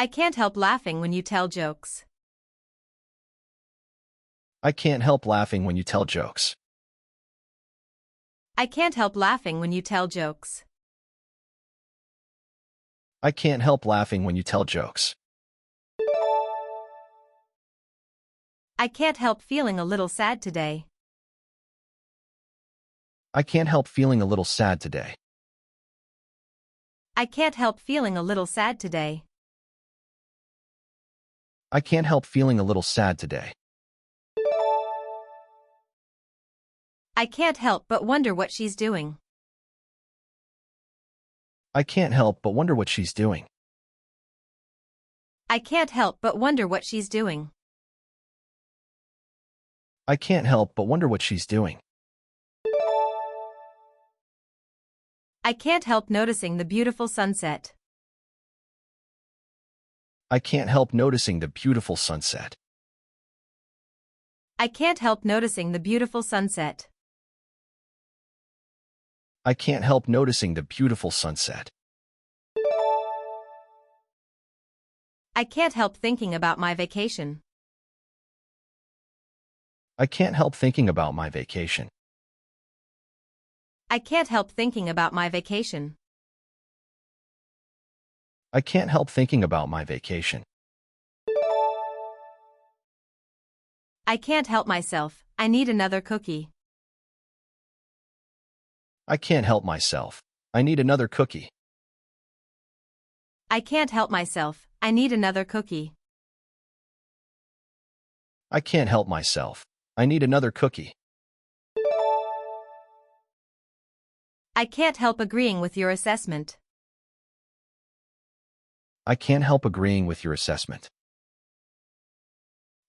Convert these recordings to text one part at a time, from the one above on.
I can't help laughing when you tell jokes. I can't help laughing when you tell jokes. I can't help laughing when you tell jokes. I can't help laughing when you tell jokes. I can't help feeling a little sad today. I can't help feeling a little sad today. I can't help feeling a little sad today. I can't help feeling a little sad today. I can't help but wonder what she's doing. I can't help but wonder what she's doing. I can't help but wonder what she's doing. I can't help but wonder what she's doing. I can't help noticing the beautiful sunset. I can't help noticing the beautiful sunset. I can't help noticing the beautiful sunset. I can't help noticing the beautiful sunset. I can't help thinking about my vacation. I can't help thinking about my vacation. I can't help thinking about my vacation. I can't help thinking about my vacation. I can't help myself, I need another cookie. I can't help myself. I need another cookie. I can't help myself, I need another cookie. I can't help myself. I need another cookie. I can't help agreeing with your assessment. I can't help agreeing with your assessment.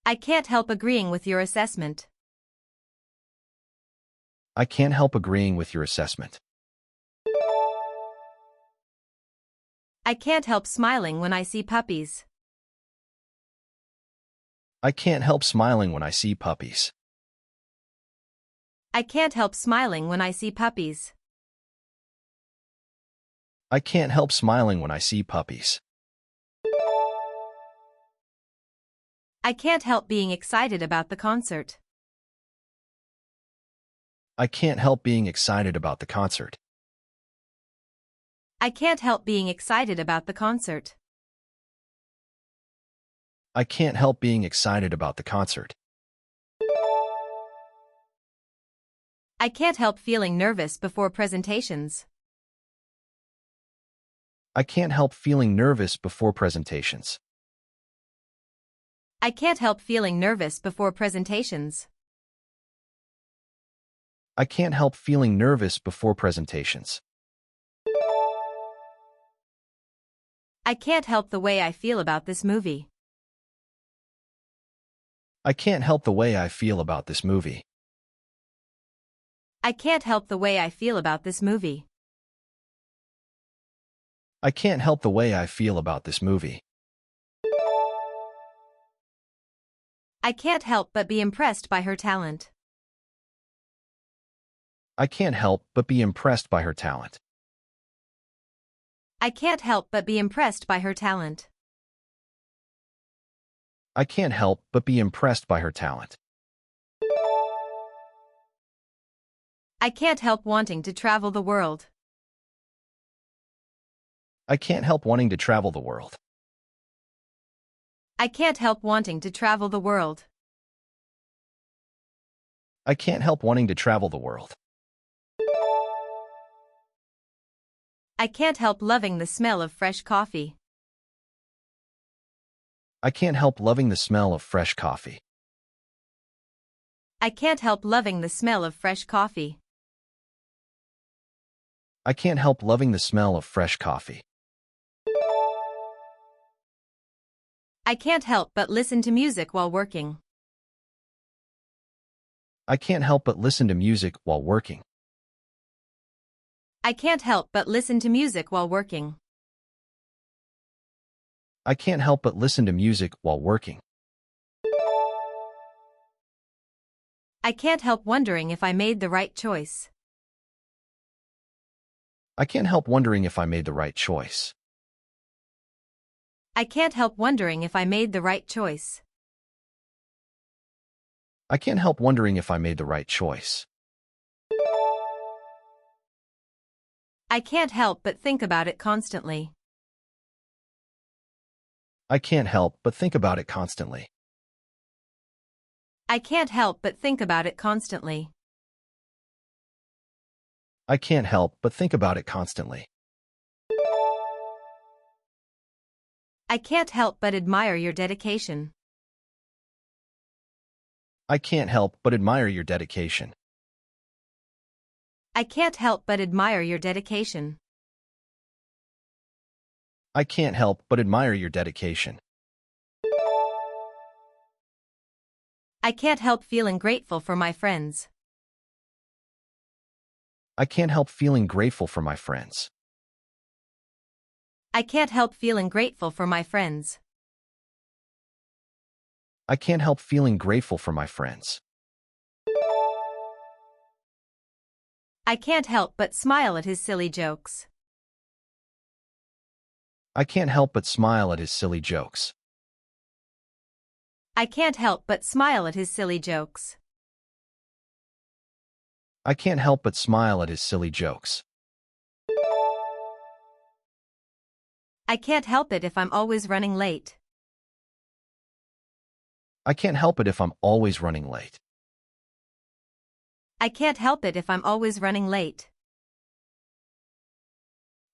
I can't help agreeing with your assessment. I can't help agreeing with your assessment. I can't help smiling when I see puppies. I can't help smiling when I see puppies. I can't help smiling when I see puppies. I can't help smiling when I see puppies. I can't help being excited about the concert. I can't help being excited about the concert. I can't help being excited about the concert. I can't help being excited about the concert. I can't help feeling nervous before presentations. I can't help feeling nervous before presentations. I can't help feeling nervous before presentations. I can't help feeling nervous before presentations. I can't help the way I feel about this movie. I can't help the way I feel about this movie. I can't help the way I feel about this movie. I can't help the way I feel about this movie. I can't help but be impressed by her talent. I can't help but be impressed by her talent. I can't help but be impressed by her talent. I can't help but be impressed by her talent. I can't help wanting to travel the world. I can't help wanting to travel the world. I can't help wanting to travel the world. I can't help wanting to travel the world. I can't help loving the smell of fresh coffee. I can't help loving the smell of fresh coffee. I can't help loving the smell of fresh coffee. I can't help loving the smell of fresh coffee. I can't help but listen to music while working. I can't help but listen to music while working. I can't help but listen to music while working. I can't help but listen to music while working. I can't help wondering if I made the right choice. I can't help wondering if I made the right choice. I can't help wondering if I made the right choice. I can't help wondering if I made the right choice. I can't help but think about it constantly. I can't help but think about it constantly. I can't help but think about it constantly. I can't help but think about it constantly. I can't help but admire your dedication. I can't help but admire your dedication. I can't help but admire your dedication. I can't help but admire your dedication. I can't help feeling grateful for my friends. I can't help feeling grateful for my friends. I can't help feeling grateful for my friends. I can't help feeling grateful for my friends. I can't help but smile at his silly jokes. I can't help but smile at his silly jokes. I can't help but smile at his silly jokes. I can't help but smile at his silly jokes. I can't help it if I'm always running late. I can't help it if I'm always running late. I can't help it if I'm always running late.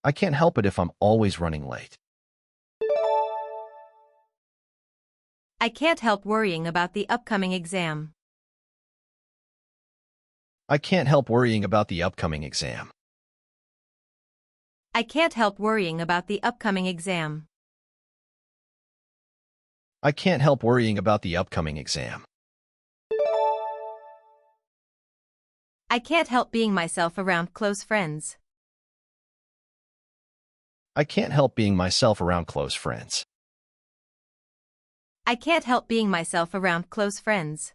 I can't help it if I'm always running late. I can't help worrying about the upcoming exam. I can't help worrying about the upcoming exam. I can't help worrying about the upcoming exam. I can't help worrying about the upcoming exam. I can't help being myself around close friends. I can't help being myself around close friends. I can't help being myself around close friends.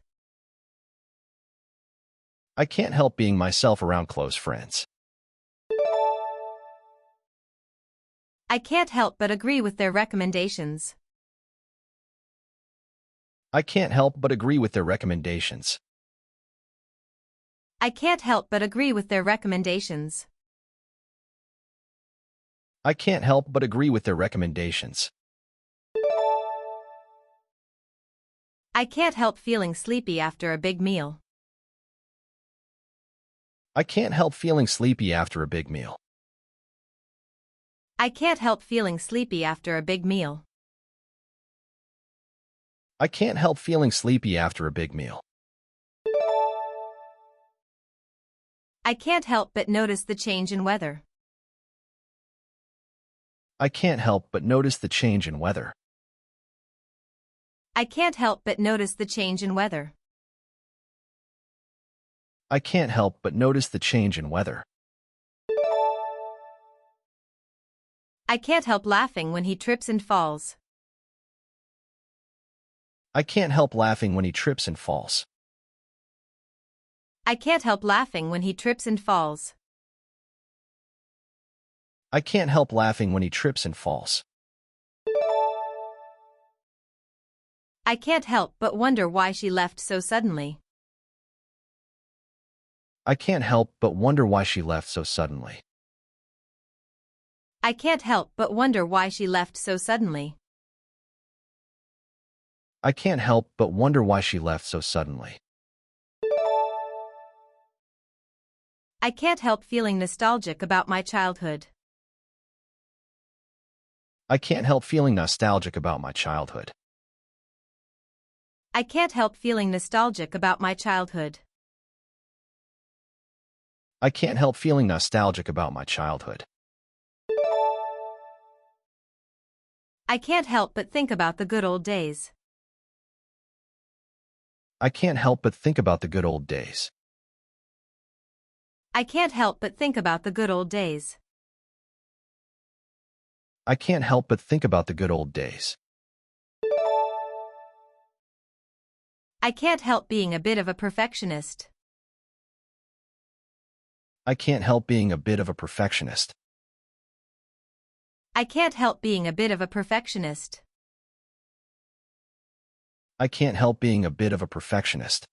I can't help being myself around close friends. I can't help but agree with their recommendations. I can't help but agree with their recommendations. I can't help but agree with their recommendations. I can't help but agree with their recommendations. I can't help feeling sleepy after a big meal. I can't help feeling sleepy after a big meal. I can't help feeling sleepy after a big meal. I can't help feeling sleepy after a big meal. I can't help but notice the change in weather. I can't help but notice the change in weather. I can't help but notice the change in weather. I can't help but notice the change in weather. I can't help laughing when he trips and falls. I can't help laughing when he trips and falls. I can't help laughing when he trips and falls. I can't help laughing when he trips and falls. I can't help but wonder why she left so suddenly. I can't help but wonder why she left so suddenly. I can't help but wonder why she left so suddenly. I can't help but wonder why she left so suddenly. I can't help feeling nostalgic about my childhood. I can't help feeling nostalgic about my childhood. I can't help feeling nostalgic about my childhood. I can't help feeling nostalgic about my childhood. I can't help but think about the good old days. I can't help but think about the good old days. I can't help but think about the good old days. I can't help but think about the good old days. I can't help being a bit of a perfectionist. I can't help being a bit of a perfectionist. I can't help being a bit of a perfectionist. I can't help being a bit of a perfectionist.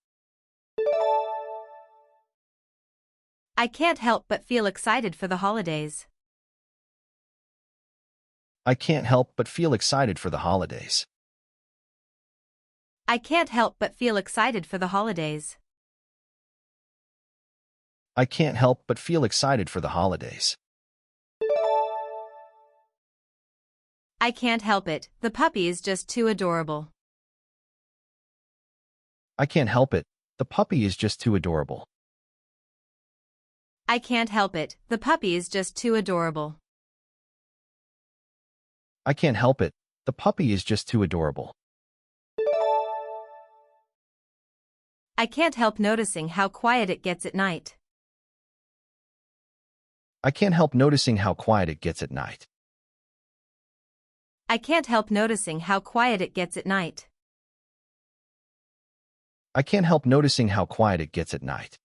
I can't help but feel excited for the holidays. I can't help but feel excited for the holidays. I can't help but feel excited for the holidays. I can't help but feel excited for the holidays. I can't help it, the puppy is just too adorable. I can't help it, the puppy is just too adorable. I can't help it, the puppy is just too adorable. I can't help it, the puppy is just too adorable. I can't help noticing how quiet it gets at night. I can't help noticing how quiet it gets at night. I can't help noticing how quiet it gets at night. I can't help noticing how quiet it gets at night.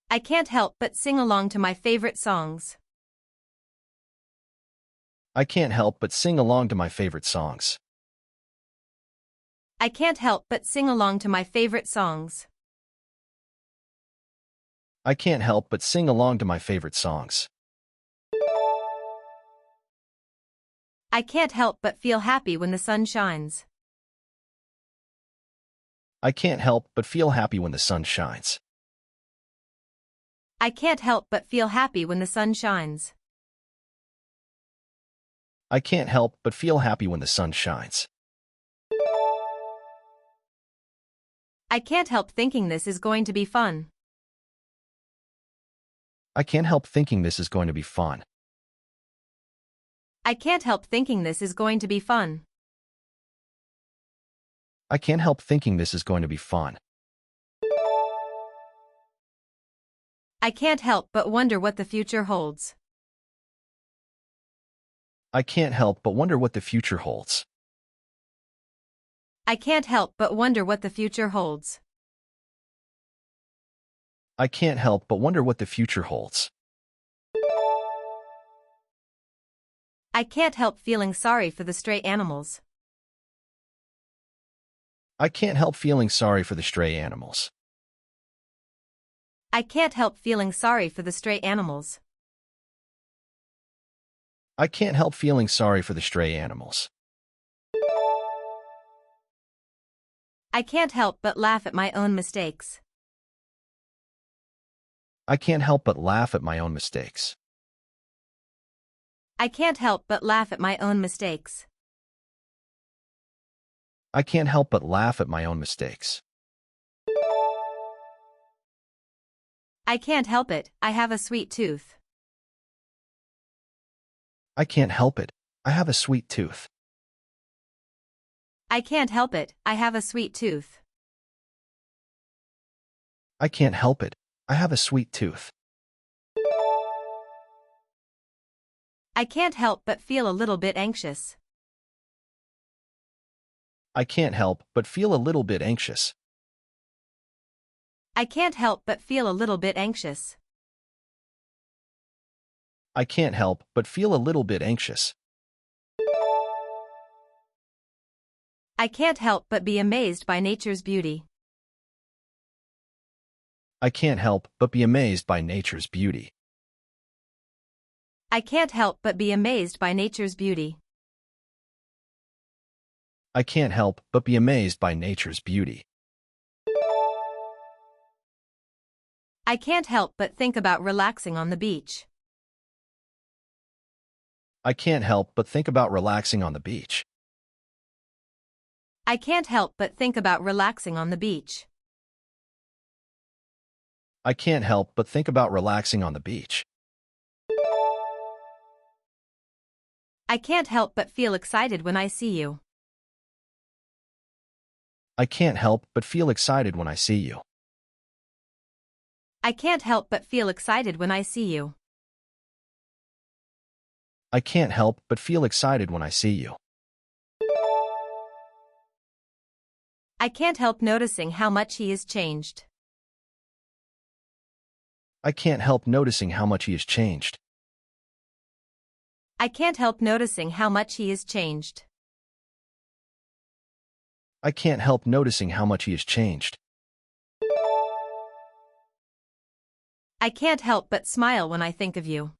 I can't help but sing along to my favorite songs. I can't help but sing along to my favorite songs. I can't help but sing along to my favorite songs. I can't help but sing along to my favorite songs. I can't help but feel happy when the sun shines. I can't help but feel happy when the sun shines. I can't help but feel happy when the sun shines. I can't help but feel happy when the sun shines. I can't help thinking this is going to be fun. I can't help thinking this is going to be fun. I can't help thinking this is going to be fun. I can't help thinking this is going to be fun. I can't help but wonder what the future holds. I can't help but wonder what the future holds. I can't help but wonder what the future holds. I can't help but wonder what the future holds. I can't help feeling sorry for the stray animals. I can't help feeling sorry for the stray animals. I can't help feeling sorry for the stray animals. I can't help feeling sorry for the stray animals. I can't help but laugh at my own mistakes. I can't help but laugh at my own mistakes. I can't help but laugh at my own mistakes. I can't help but laugh at my own mistakes. I can't help it, I have a sweet tooth. I can't help it, I have a sweet tooth. I can't help it, I have a sweet tooth. I can't help it, I have a sweet tooth. I can't help but feel a little bit anxious. I can't help but feel a little bit anxious. I can't help but feel a little bit anxious. I can't help but feel a little bit anxious. I can't help but be amazed by nature's beauty. I can't help but be amazed by nature's beauty. I can't help but be amazed by nature's beauty. I can't help but be amazed by nature's beauty. I can't help but think about relaxing on the beach. I can't help but think about relaxing on the beach. I can't help but think about relaxing on the beach. I can't help but think about relaxing on the beach. I can't help but feel excited when I see you. I can't help but feel excited when I see you. I can't help but feel excited when I see you. I can't help but feel excited when I see you. I can't help noticing how much he has changed. I can't help noticing how much he has changed. I can't help noticing how much he has changed. I can't help noticing how much he has changed. I can't help but smile when I think of you.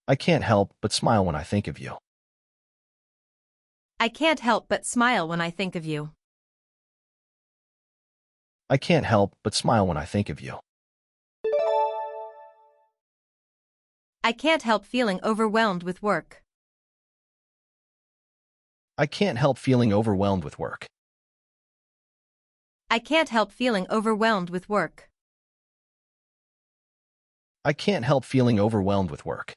I can't help but smile when I think of you. I can't help but smile when I think of you. I can't help but smile when I think of you. I can't help feeling overwhelmed with work. I can't help feeling overwhelmed with work. I can't help feeling overwhelmed with work. I can't help feeling overwhelmed with work.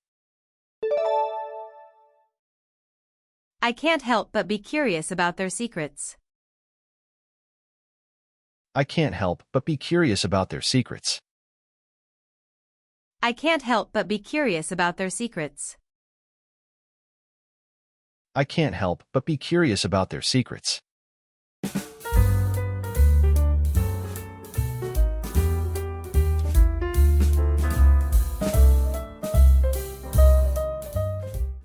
I can't help but be curious about their secrets. I can't help but be curious about their secrets. I can't help but be curious about their secrets. I can't help but be curious about their secrets.